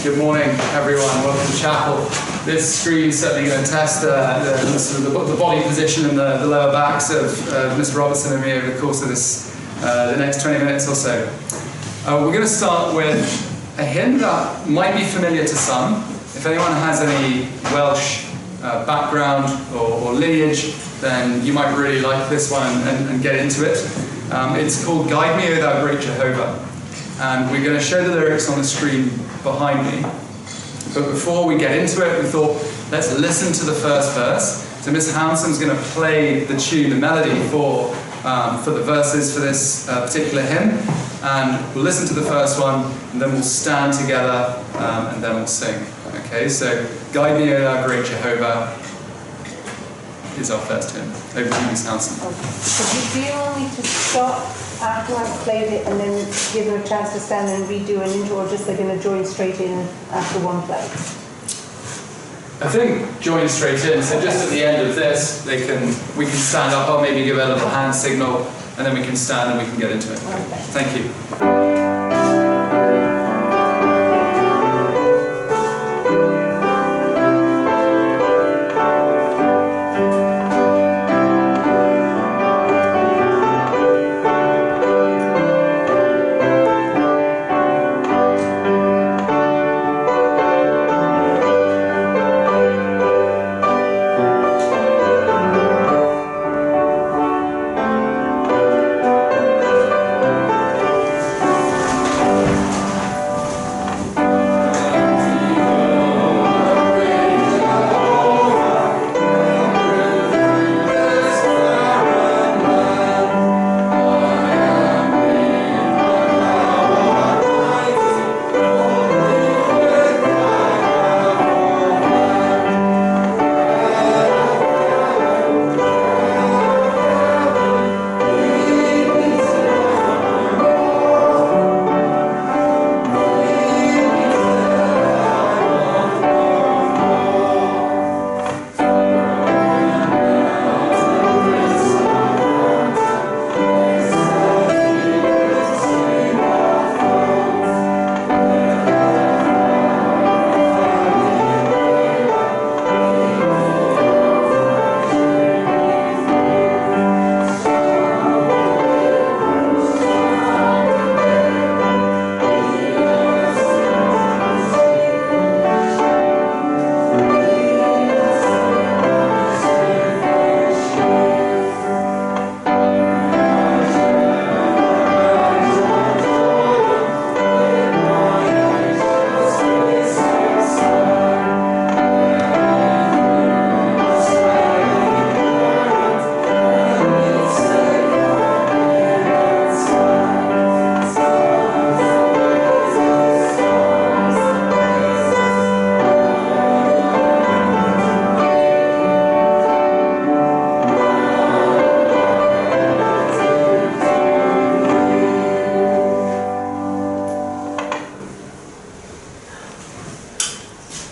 Good morning, everyone. Welcome to chapel. This screen is certainly going to test the body position and the lower backs of Mr. Robertson and me over the course of the next 20 minutes or so. We're going to start with a hymn that might be familiar to some. If anyone has any Welsh background or lineage, then you might really like this one and get into it. It's called Guide Me, O Thou Great Jehovah. And we're going to show the lyrics on the screen behind me. But before we get into it, we thought, let's listen to the first verse. So Miss Hounsom's going to play the tune, the melody for the verses for this particular hymn. And we'll listen to the first one, and then we'll stand together, and then we'll sing. Okay, so Guide Me, O Thou Great Jehovah is our first hymn. Over to Miss Hounsom. Okay. So do you want me to stop after I've played it and then give them a chance to stand and redo an intro, or just they're going to join straight in after one play? I think join straight in. So just at the end of this, we can stand up. I'll maybe give a little hand signal, and then we can stand and we can get into it. Okay. Thank you.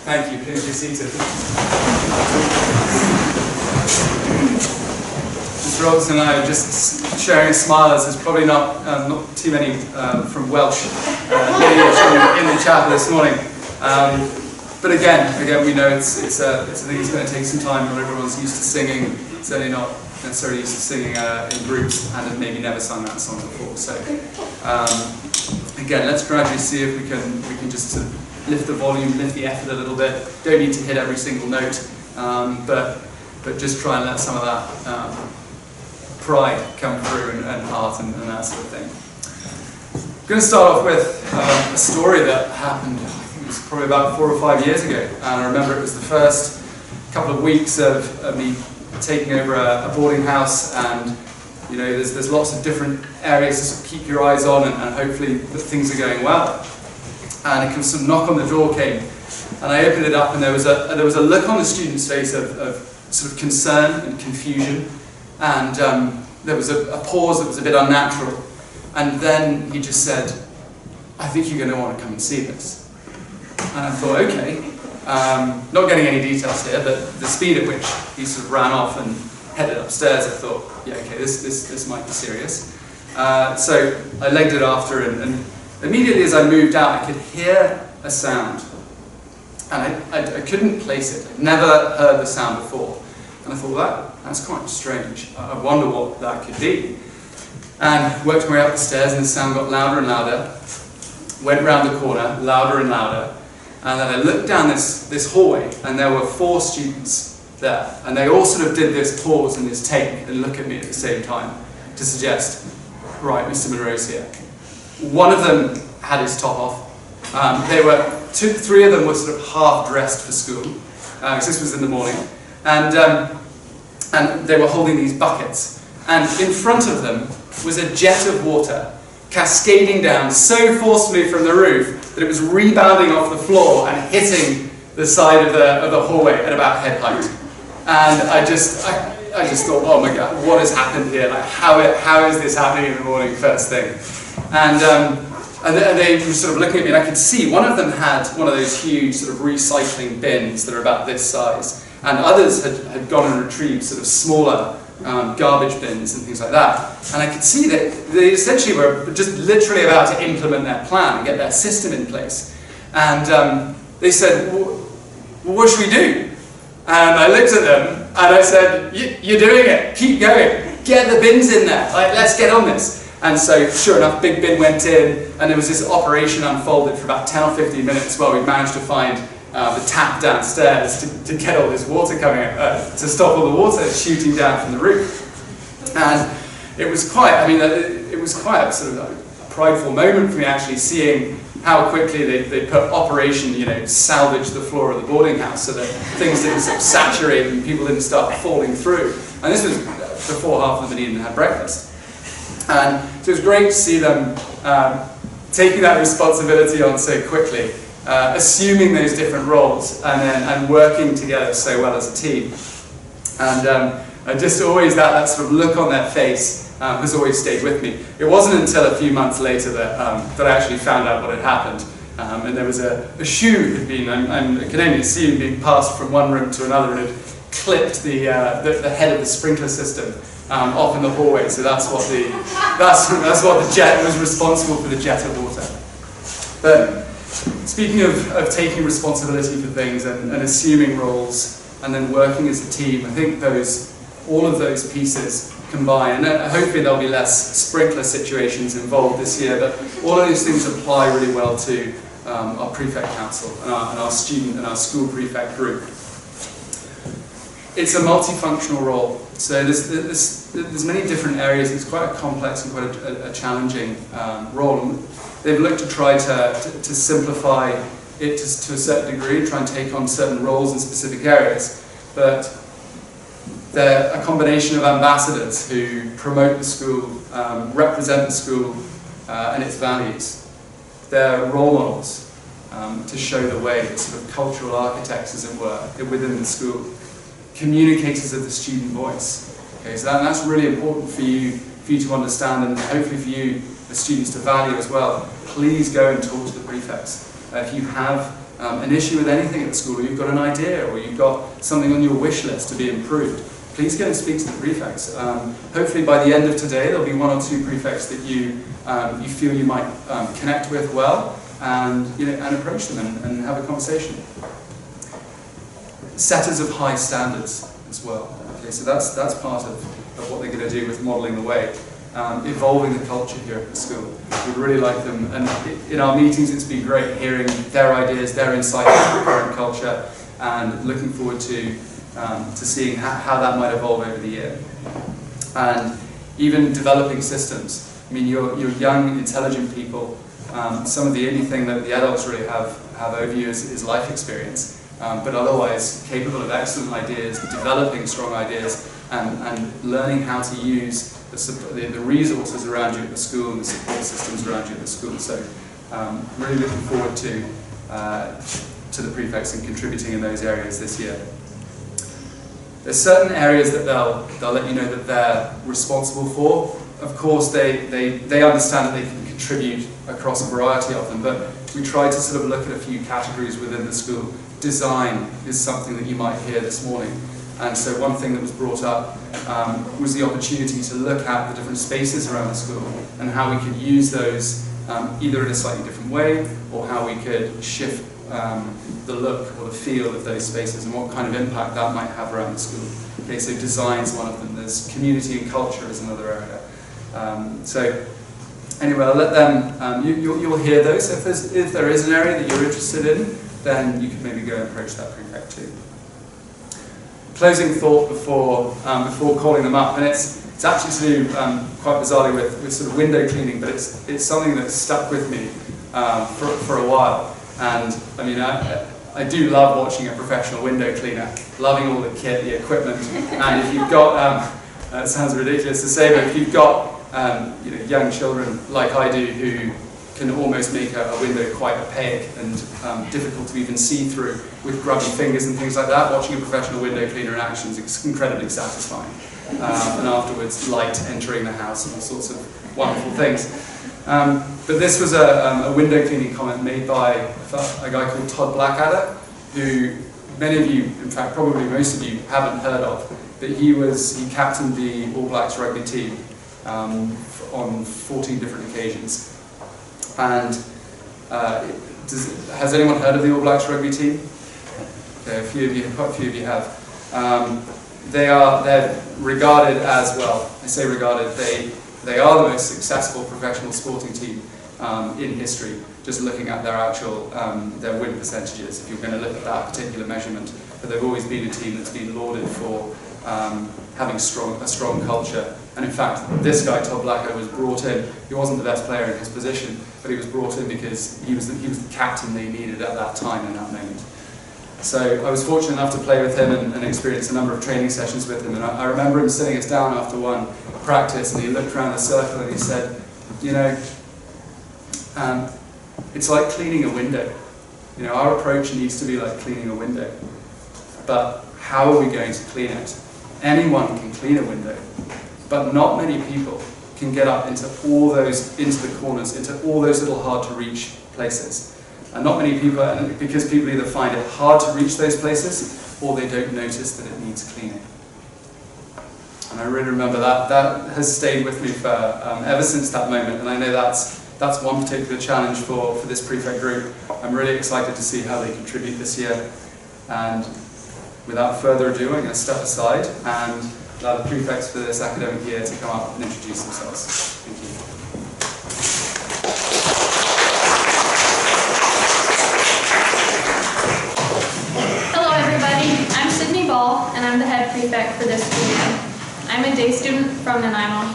Thank you. Please be seated. Mr. Robertson and I are just sharing a smile, as there's probably not too many from Welsh lineage in the chapel this morning. But again, we know it's I think it's going to take some time. Not everyone's used to singing. Certainly not necessarily used to singing in groups, and have maybe never sung that song before. So again, let's gradually see if we can just lift the volume, lift the effort a little bit. Don't need to hit every single note, but just try and let some of that pride come through and heart and that sort of thing. I'm going to start off with a story that happened, I think it was probably about 4 or 5 years ago, and I remember it was the first couple of weeks of me taking over a boarding house, and you know, there's lots of different areas to sort of keep your eyes on, and hopefully that things are going well. And some knock on the door came, and I opened it up, and there was a look on the student's face of sort of concern and confusion, and there was a pause that was a bit unnatural, and then he just said, "I think you're going to want to come and see this." And I thought, okay, not getting any details here, but the speed at which he sort of ran off and headed upstairs, I thought, yeah, okay, this might be serious. So I legged it after, and immediately as I moved out, I could hear a sound And I couldn't place it. I'd never heard the sound before. And I thought, well, that's quite strange. I wonder what that could be. And worked my way up the stairs, and the sound got louder and louder. Went round the corner, louder and louder. And then I looked down this hallway, and there were 4 students there. And they all sort of did this pause and this take and look at me at the same time to suggest, right, Mr. Monroe's here. One of them had his top off. They were 3 of them were sort of half dressed for school, because this was in the morning, and they were holding these buckets. And in front of them was a jet of water cascading down so forcefully from the roof that it was rebounding off the floor and hitting the side of the hallway at about head height. And I just thought, oh my God, what has happened here? Like, how is this happening in the morning, first thing? And they were sort of looking at me, and I could see one of them had one of those huge sort of recycling bins that are about this size, and others had gone and retrieved sort of smaller garbage bins and things like that. And I could see that they essentially were just literally about to implement their plan and get their system in place. And they said, well, what should we do? And I looked at them and I said, you're doing it, keep going, get the bins in there, like, let's get on this. And so, sure enough, big bin went in, and there was this operation unfolded for about 10 or 15 minutes while we managed to find the tap downstairs to get all this water coming out, to stop all the water shooting down from the roof. And it was quite, it was quite a sort of a prideful moment for me, actually seeing how quickly they put Operation, salvage the floor of the boarding house so that things didn't sort of saturate and people didn't start falling through. And this was before half of them had even had breakfast. And so it was great to see them taking that responsibility on so quickly, assuming those different roles, and working together so well as a team. And just always that sort of look on their face has always stayed with me. It wasn't until a few months later that I actually found out what had happened. And there was a shoe had been, I can only assume, being passed from one room to another, and had clipped the head of the sprinkler system off in the hallway. So that's what the jet was responsible for, the jet of water. But speaking of taking responsibility for things and assuming roles and then working as a team, I think all of those pieces combine, and hopefully there'll be less sprinkler situations involved this year, but all of those things apply really well to our Prefect Council and our student and our school prefect group. It's a multifunctional role, so there's many different areas. It's quite a complex and quite a challenging role. And they've looked to try to simplify it to a certain degree, try and take on certain roles in specific areas, but they're a combination of ambassadors who promote the school, represent the school and its values. They're role models to show the way, sort of cultural architects, as it were, within the school. Communicators of the student voice. Okay, so that's really important for you to understand, and hopefully for you, the students, to value as well. Please go and talk to the prefects. If you have an issue with anything at the school, or you've got an idea, or you've got something on your wish list to be improved, please go and speak to the prefects. Hopefully by the end of today, there'll be 1 or 2 prefects that you feel you might connect with well, and approach them and have a conversation. Setters of high standards as well. Okay, so that's part of what they're going to do with modelling the way, evolving the culture here at the school. We'd really like them, and in our meetings it's been great hearing their ideas, their insights into the current culture, and looking forward to seeing how that might evolve over the year. And even developing systems. I mean, you're young, intelligent people. Some of the only thing that the adults really have over you is life experience. But otherwise capable of excellent ideas, developing strong ideas, and learning how to use the resources around you at the school and the support systems around you at the school. So really looking forward to the prefects and contributing in those areas this year. There's certain areas that they'll let you know that they're responsible for. Of course, they understand that they can contribute across a variety of them, but we try to sort of look at a few categories within the school. Design is something that you might hear this morning. And so one thing that was brought up was the opportunity to look at the different spaces around the school and how we could use those either in a slightly different way, or how we could shift the look or the feel of those spaces and what kind of impact that might have around the school. Okay, so design's one of them. There's community and culture is another area. So anyway, I'll let them, you'll hear those. So if there is an area that you're interested in, then you could maybe go and approach that prefect too. Closing thought before calling them up, and it's actually to do quite bizarrely with sort of window cleaning, but it's something that's stuck with me for a while. And I mean, I do love watching a professional window cleaner, loving all the kit, the equipment, and if you've got, it sounds ridiculous to say, but if you've got young children like I do who can almost make a window quite opaque and difficult to even see through with grubby fingers and things like that, watching a professional window cleaner in action is incredibly satisfying. And afterwards, light entering the house and all sorts of wonderful things. But this was a window cleaning comment made by a guy called Todd Blackadder, who many of you, in fact probably most of you, haven't heard of. But he captained the All Blacks rugby team on 14 different occasions. And has anyone heard of the All Blacks rugby team? Okay, quite a few of you have. They're regarded as, well, I say regarded, they are the most successful professional sporting team in history, just looking at their actual, their win percentages, if you're going to look at that particular measurement. But they've always been a team that's been lauded for having a strong culture. And in fact, this guy, Todd Blackadder, was brought in. He wasn't the best player in his position, but he was brought in because he was the captain they needed at that time in that moment. So I was fortunate enough to play with him and experience a number of training sessions with him. And I remember him sitting us down after one practice, and he looked around the circle and he said, it's like cleaning a window. Our approach needs to be like cleaning a window. But how are we going to clean it? Anyone can clean a window, but not many people can get up into the corners, into all those little hard to reach places. And not many people, because people either find it hard to reach those places, or they don't notice that it needs cleaning. And I really remember that has stayed with me for ever since that moment, and I know that's one particular challenge for this prefect group. I'm really excited to see how they contribute this year. And without further ado, I'm going to step aside and allow the prefects for this academic year to come up and introduce themselves. Thank you. Hello everybody, I'm Sydney Ball and I'm the head prefect for this school year. I'm a day student from Nanaimo.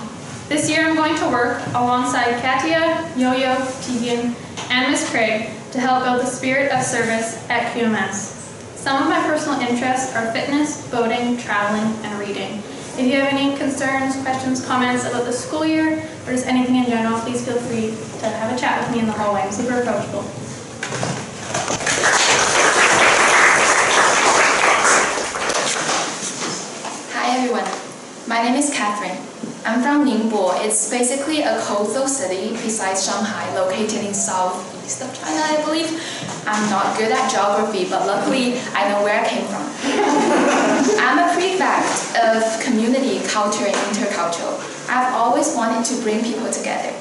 This year I'm going to work alongside Katia, Yo-Yo, Tegan, and Miss Craig to help build the spirit of service at QMS. Some of my personal interests are fitness, boating, traveling, and reading. If you have any concerns, questions, comments about the school year, or just anything in general, please feel free to have a chat with me in the hallway. I'm super approachable. Hi everyone, my name is Catherine. I'm from Ningbo. It's basically a coastal city besides Shanghai, located in southeast of China, I believe. I'm not good at geography, but luckily I know where I came from. I'm a prefect of community, culture, and intercultural. I've always wanted to bring people together.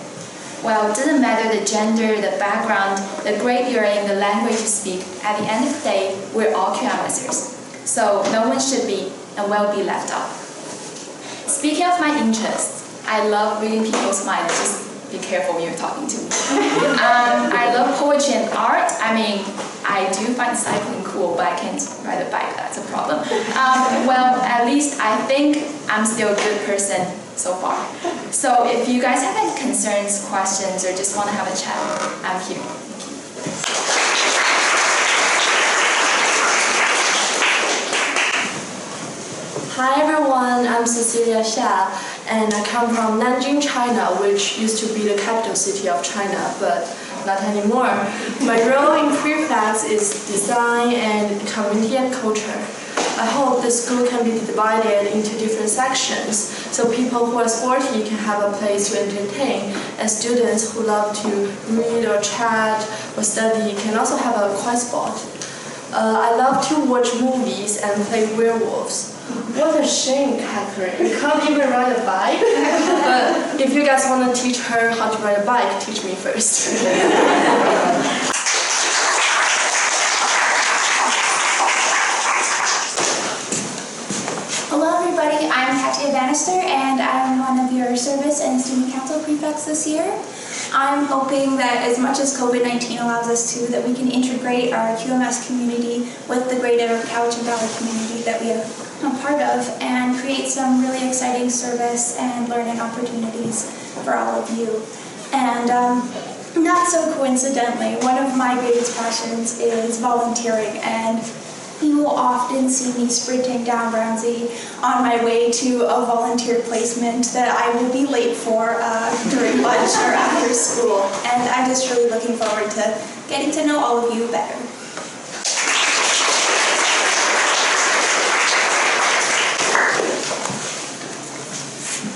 Well, it doesn't matter the gender, the background, the grade you're in, the language you speak. At the end of the day, we're all QMSers. So no one should be and will be left out. Speaking of my interests, I love reading people's minds. Just be careful when you're talking to me. I love poetry and art. I mean, I do find cycling cool, but I can't ride a bike. That's a problem. Well, at least I think I'm still a good person so far. So if you guys have any concerns, questions, or just want to have a chat, I'm here. Thank you. Hi everyone, I'm Cecilia Xia, and I come from Nanjing, China, which used to be the capital city of China, but not anymore. My role in prefects is design and community and culture. I hope the school can be divided into different sections, so people who are sporty can have a place to entertain, and students who love to read or chat or study can also have a quiet spot. I love to watch movies and play werewolves. What a shame, Catherine. You can't even ride a bike? But if you guys want to teach her how to ride a bike, teach me first. and student council prefects this year. I'm hoping that as much as COVID-19 allows us to, that we can integrate our QMS community with the greater Cowichan Valley community that we are a part of and create some really exciting service and learning opportunities for all of you. And not so coincidentally, one of my biggest passions is volunteering, and you will often see me sprinting down Ramsey on my way to a volunteer placement that I will be late for during lunch or after school. And I'm just really looking forward to getting to know all of you better.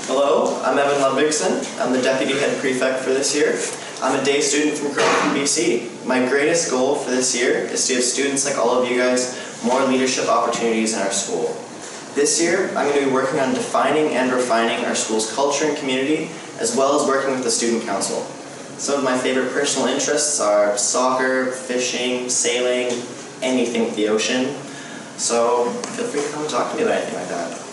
Hello, I'm Evan Ludvigson. I'm the Deputy Head Prefect for this year. I'm a day student from Croton, BC. My greatest goal for this year is to give students like all of you guys more leadership opportunities in our school. This year, I'm going to be working on defining and refining our school's culture and community, as well as working with the student council. Some of my favorite personal interests are soccer, fishing, sailing, anything with the ocean. So feel free to come and talk to me about anything like that.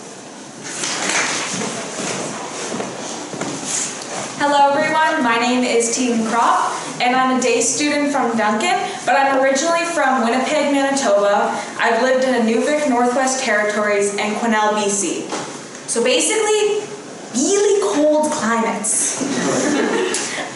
Hello everyone, my name is Tegan Kropp, and I'm a day student from Duncan, but I'm originally from Winnipeg, Manitoba. I've lived in Nunavut, Northwest Territories, and Quesnel, BC. So basically, really cold climates.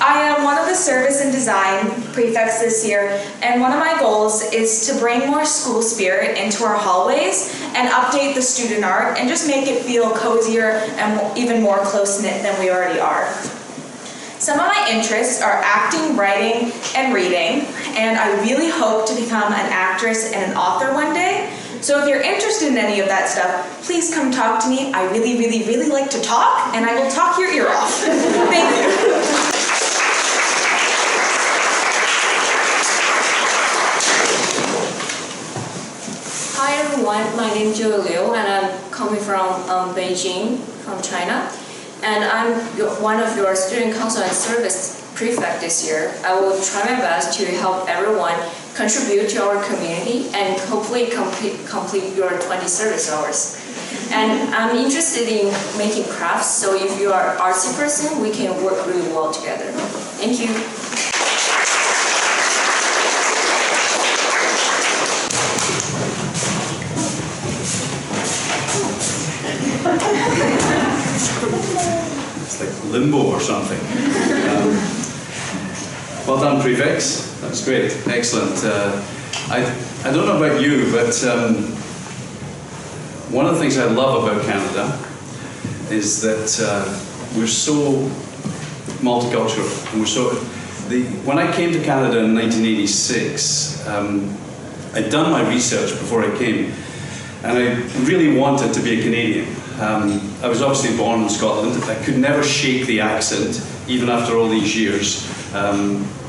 I am one of the service and design prefects this year, and one of my goals is to bring more school spirit into our hallways and update the student art and just make it feel cozier and even more close-knit than we already are. Some of my interests are acting, writing, and reading, and I really hope to become an actress and an author one day. So if you're interested in any of that stuff, please come talk to me. I really, really, really like to talk, and I will talk your ear off. Thank you. Hi everyone, my name is Joey Liu, and I'm coming from Beijing, from China. And I'm one of your student council and service prefect this year. I will try my best to help everyone contribute to our community and hopefully complete your 20 service hours. And I'm interested in making crafts, so if you are an artsy person, we can work really well together. Thank you. It's like limbo or something. Well done, prefects. That's great. Excellent. I don't know about you, but one of the things I love about Canada is that we're so multicultural. And when I came to Canada in 1986, I'd done my research before I came, and I really wanted to be a Canadian. I was obviously born in Scotland. I could never shake the accent, even after all these years.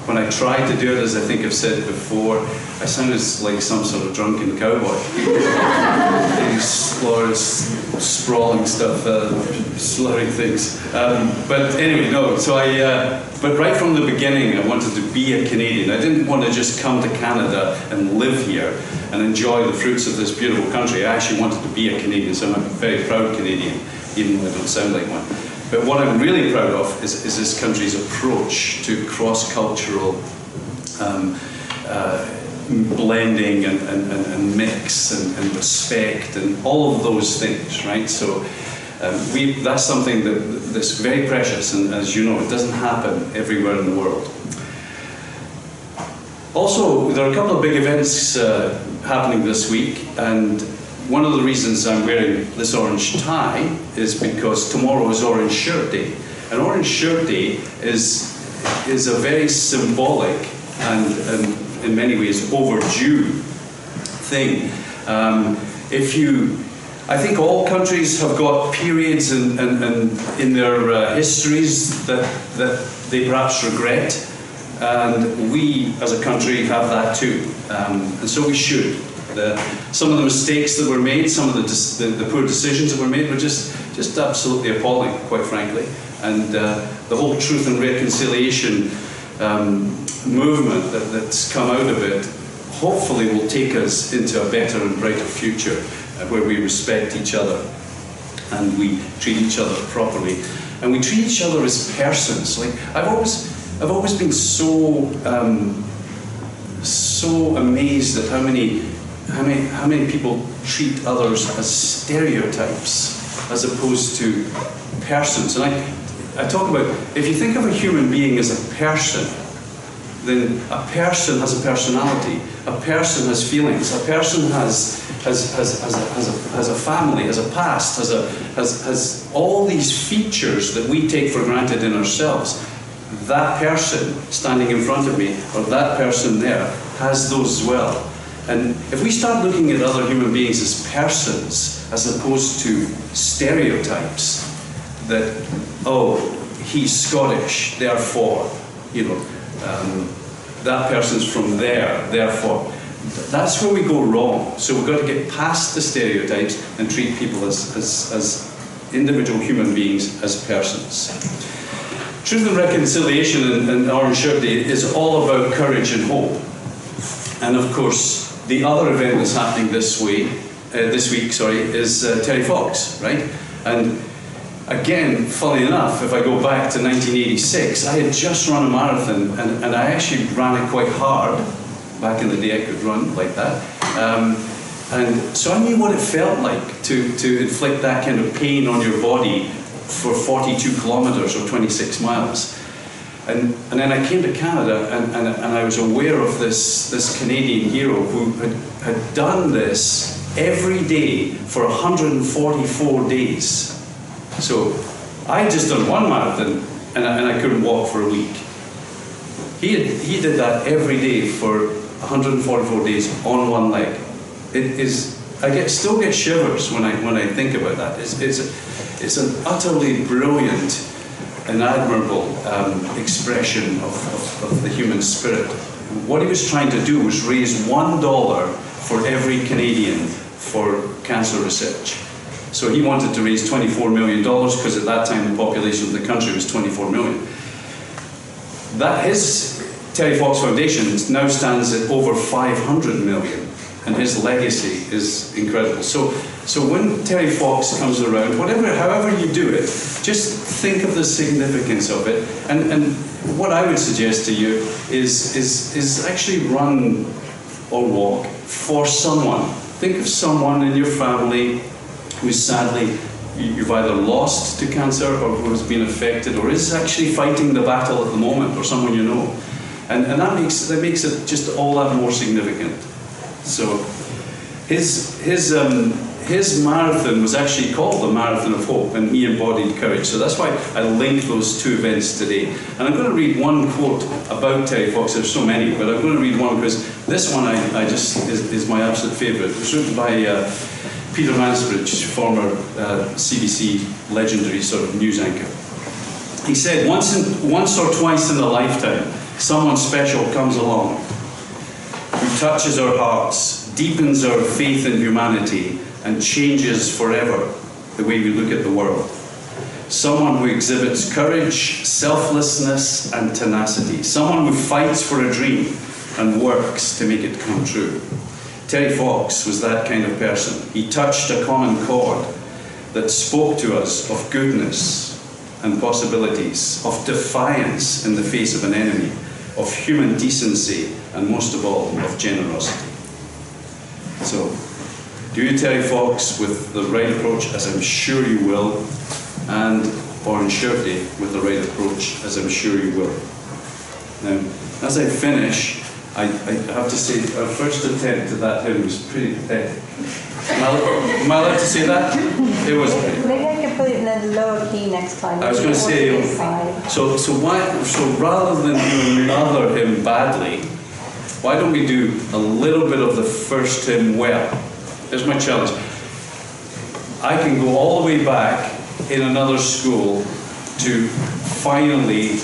When I tried to do it, as I think I've said before, I sounded like some sort of drunken cowboy. These sprawling stuff, slurring things. But anyway, no. So but right from the beginning, I wanted to be a Canadian. I didn't want to just come to Canada and live here and enjoy the fruits of this beautiful country. I actually wanted to be a Canadian, so I'm a very proud Canadian, even though I don't sound like one. But what I'm really proud of is this country's approach to cross-cultural blending and mix and respect and all of those things, right? So that's something that's very precious, and as you know, it doesn't happen everywhere in the world. Also, there are a couple of big events happening this week, and one of the reasons I'm wearing this orange tie is because tomorrow is Orange Shirt Day. And Orange Shirt Day is a very symbolic and in many ways overdue thing. I think all countries have got periods in their histories that they perhaps regret, and we as a country have that too, and so we should. Some of the mistakes that were made, some of the poor decisions that were made were just absolutely appalling, quite frankly. And the whole truth and reconciliation movement that's come out of it hopefully will take us into a better and brighter future where we respect each other and we treat each other properly. and we treat each other as persons. Like I've always been so amazed at how many people treat others as stereotypes as opposed to persons. And I talk about, if you think of a human being as a person, then a person has a personality, a person has feelings, a person has a family, has a past, has all these features that we take for granted in ourselves. That person standing in front of me, or that person there, has those as well. And if we start looking at other human beings as persons, as opposed to stereotypes, that, oh, he's Scottish, therefore, that person's from there, therefore. That's where we go wrong. So we've got to get past the stereotypes and treat people as individual human beings, as persons. Truth and Reconciliation and Orange Shirt Day is all about courage and hope. And of course, the other event that's happening this week, is Terry Fox, right? And again, funnily enough, if I go back to 1986, I had just run a marathon, and I actually ran it quite hard. Back in the day I could run like that. And so I knew what it felt like to inflict that kind of pain on your body for 42 kilometers or 26 miles. And then I came to Canada, and I was aware of this Canadian hero who had done this every day for 144 days. So I had just done one marathon, and I couldn't walk for a week. He did that every day for 144 days on one leg. Still get shivers when I think about that. It's an utterly brilliant and admirable expression of the human spirit. What he was trying to do was raise $1 for every Canadian for cancer research. So he wanted to raise $24 million because at that time the population of the country was 24 million. His Terry Fox Foundation now stands at over 500 million, and his legacy is incredible. So when Terry Fox comes around, however you do it, just think of the significance of it. And what I would suggest to you is actually run or walk for someone. Think of someone in your family who sadly you've either lost to cancer or who has been affected or is actually fighting the battle at the moment, or someone you know. And that makes it just all that more significant. So his marathon was actually called the Marathon of Hope, and he embodied courage. So that's why I linked those two events today. And I'm going to read one quote about Terry Fox. There's so many, but I'm going to read one because this one is my absolute favourite. It was written by Peter Mansbridge, former CBC legendary sort of news anchor. He said, once or twice in a lifetime, someone special comes along who touches our hearts, deepens our faith in humanity, and changes forever the way we look at the world. Someone who exhibits courage, selflessness, and tenacity. Someone who fights for a dream and works to make it come true. Terry Fox was that kind of person. He touched a common chord that spoke to us of goodness and possibilities, of defiance in the face of an enemy, of human decency, and most of all, of generosity. So, do you, Terry Fox, with the right approach, as I'm sure you will, and Orange Shirt Day with the right approach, as I'm sure you will. Now, as I finish, I have to say, our first attempt at that hymn was pretty pathetic. Am I allowed to say that? It was pretty. Maybe I could put it in a lower key next time. I was going to say, so rather than do another hymn badly, why don't we do a little bit of the first hymn well? There's my challenge. I can go all the way back in another school to finally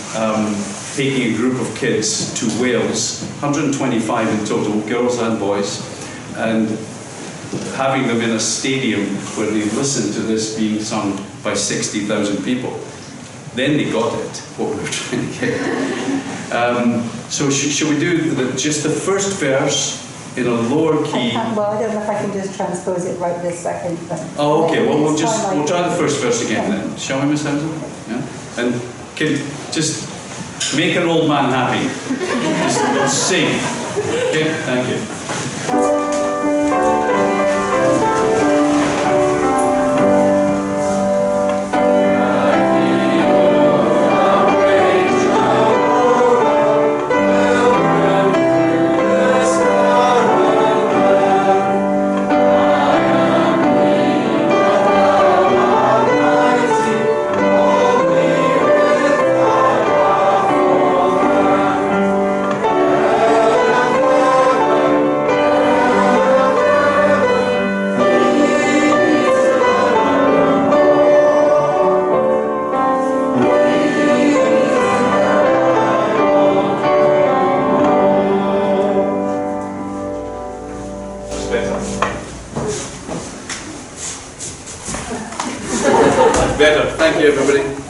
taking a group of kids to Wales, 125 in total, girls and boys, and having them in a stadium where they listened to this being sung by 60,000 people. Then they got it, what we were trying to get. So should we do just the first verse in a lower key. Well, I don't know if I can just transpose it right this second. But Oh, okay. Well, it's fine, we'll try the first verse again then. Shall we, Miss Townsend? Yeah. And can just make an old man happy. Just sing. Okay. Thank you. Better. Thank you, everybody.